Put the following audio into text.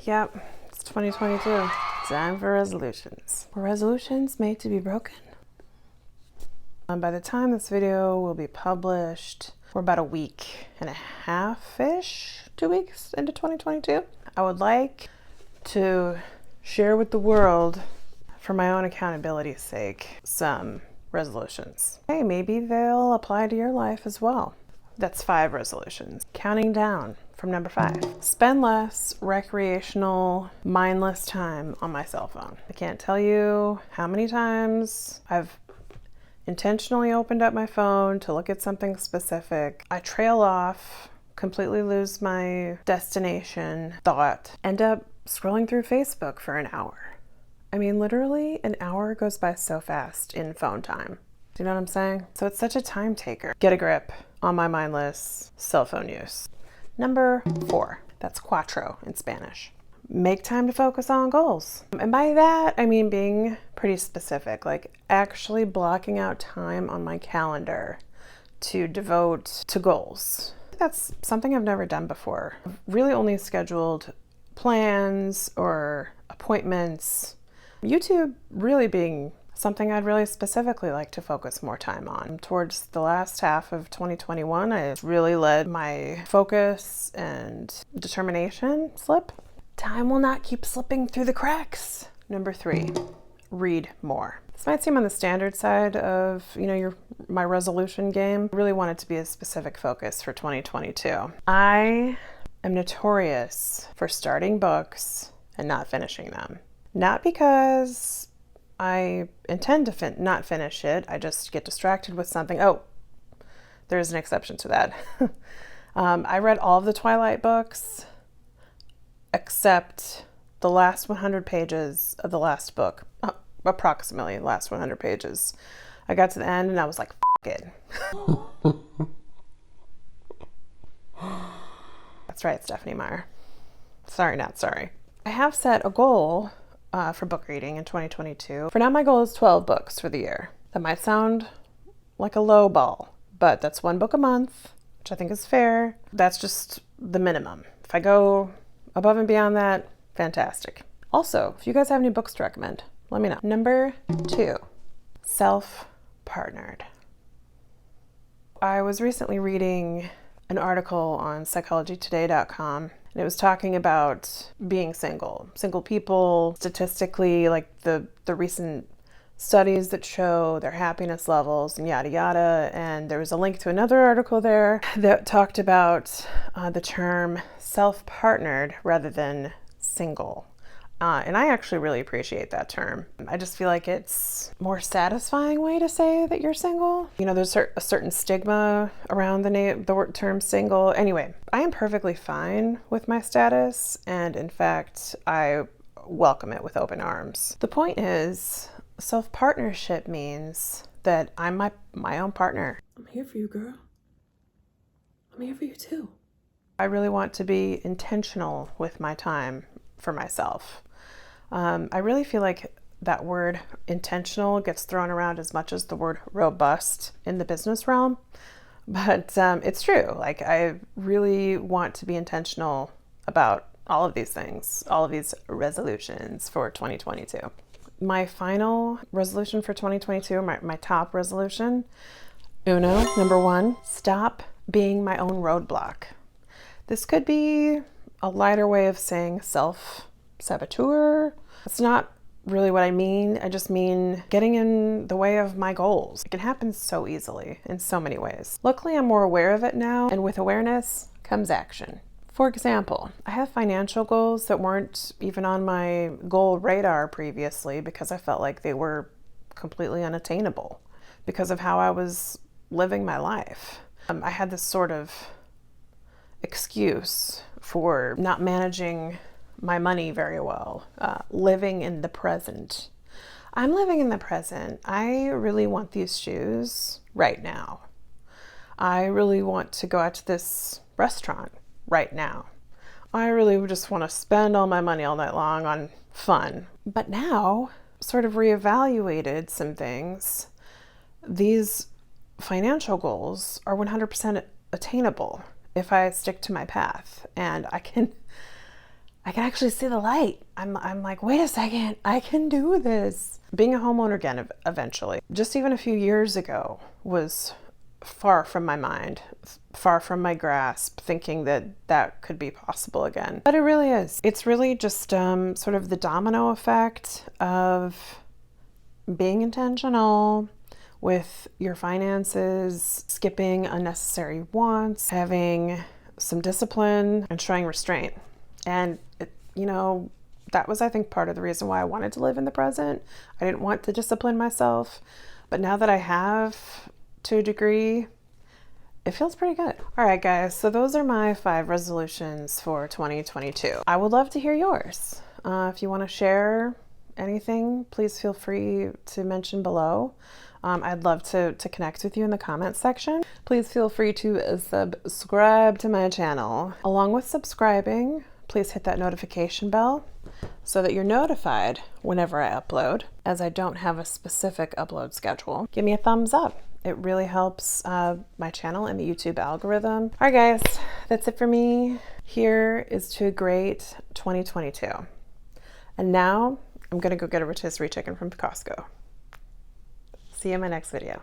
yep, it's 2022. Time for resolutions. Were resolutions made to be broken? By the time this video will be published, we're about a week and a half-ish, 2 weeks into 2022. I would like to share with the world, for my own accountability's sake, some resolutions. Hey, maybe they'll apply to your life as well. That's 5 resolutions. Counting down from number 5. Spend less recreational, mindless time on my cell phone. I can't tell you how many times I've intentionally opened up my phone to look at something specific. I trail off, completely lose my destination thought, end up scrolling through Facebook for an hour. I mean, literally an hour goes by so fast in phone time. Do you know what I'm saying? So it's such a time taker. Get a grip on my mindless cell phone use. Number 4, that's cuatro in Spanish. Make time to focus on goals. And by that, I mean being pretty specific, like actually blocking out time on my calendar to devote to goals. That's something I've never done before. I've really only scheduled plans or appointments. YouTube really being something I'd really specifically like to focus more time on. Towards the last half of 2021, I really let my focus and determination slip. Time will not keep slipping through the cracks. Number 3, read more. This might seem on the standard side of, my resolution game. I really want it to be a specific focus for 2022. I am notorious for starting books and not finishing them. Not because I intend to not finish it, I just get distracted with something. Oh, there's an exception to that. I read all of the Twilight books except the last 100 pages of the last book, approximately the last 100 pages. I got to the end and I was like, F it. That's right, Stephanie Meyer. Sorry, not sorry. I have set a goal for book reading in 2022. For now, my goal is 12 books for the year. That might sound like a low ball, but that's 1 book a month, which I think is fair. That's just the minimum. If I go above and beyond that, fantastic. Also, if you guys have any books to recommend, let me know. Number 2, self-partnered. I was recently reading an article on psychologytoday.com, and it was talking about being single. Single people, statistically, like the recent studies that show their happiness levels and yada yada. And there was a link to another article there that talked about the term self-partnered rather than single. And I actually really appreciate that term. I just feel like it's a more satisfying way to say that you're single. There's a certain stigma around the term single. Anyway, I am perfectly fine with my status, and in fact, I welcome it with open arms. The point is, self-partnership means that I'm my own partner. I'm here for you, girl. I'm here for you too. I really want to be intentional with my time for myself. I really feel like that word intentional gets thrown around as much as the word robust in the business realm, but it's true. Like, I really want to be intentional about all of these things, all of these resolutions for 2022. My final resolution for 2022, my top resolution, number 1, stop being my own roadblock. This could be a lighter way of saying self-saboteur. It's not really what I mean. I just mean getting in the way of my goals. It can happen so easily in so many ways. Luckily, I'm more aware of it now, and with awareness comes action. For example, I have financial goals that weren't even on my goal radar previously because I felt like they were completely unattainable because of how I was living my life. I had this sort of excuse for not managing my money very well, living in the present. I'm living in the present. I really want these shoes right now. I really want to go out to this restaurant right now. I really just want to spend all my money all night long on fun. But now, sort of reevaluated some things. These financial goals are 100% attainable if I stick to my path, and I I can actually see the light. I'm like, wait a second, I can do this. Being a homeowner again eventually, just even a few years ago, was far from my mind, far from my grasp, thinking that that could be possible again. But it really is. It's really just sort of the domino effect of being intentional with your finances, skipping unnecessary wants, having some discipline, and showing restraint. And, you know, that was, I think, part of the reason why I wanted to live in the present. I didn't want to discipline myself. But now that I have, to a degree, it feels pretty good. All right, guys, so those are my 5 resolutions for 2022. I would love to hear yours. If you want to share anything, please feel free to mention below. I'd love to connect with you in the comments section. Please feel free to subscribe to my channel. Along with subscribing, please hit that notification bell so that you're notified whenever I upload, as I don't have a specific upload schedule. Give me a thumbs up. It really helps my channel and the YouTube algorithm. All right, guys, that's it for me. Here is to a great 2022. And now I'm gonna go get a rotisserie chicken from Costco. See you in my next video.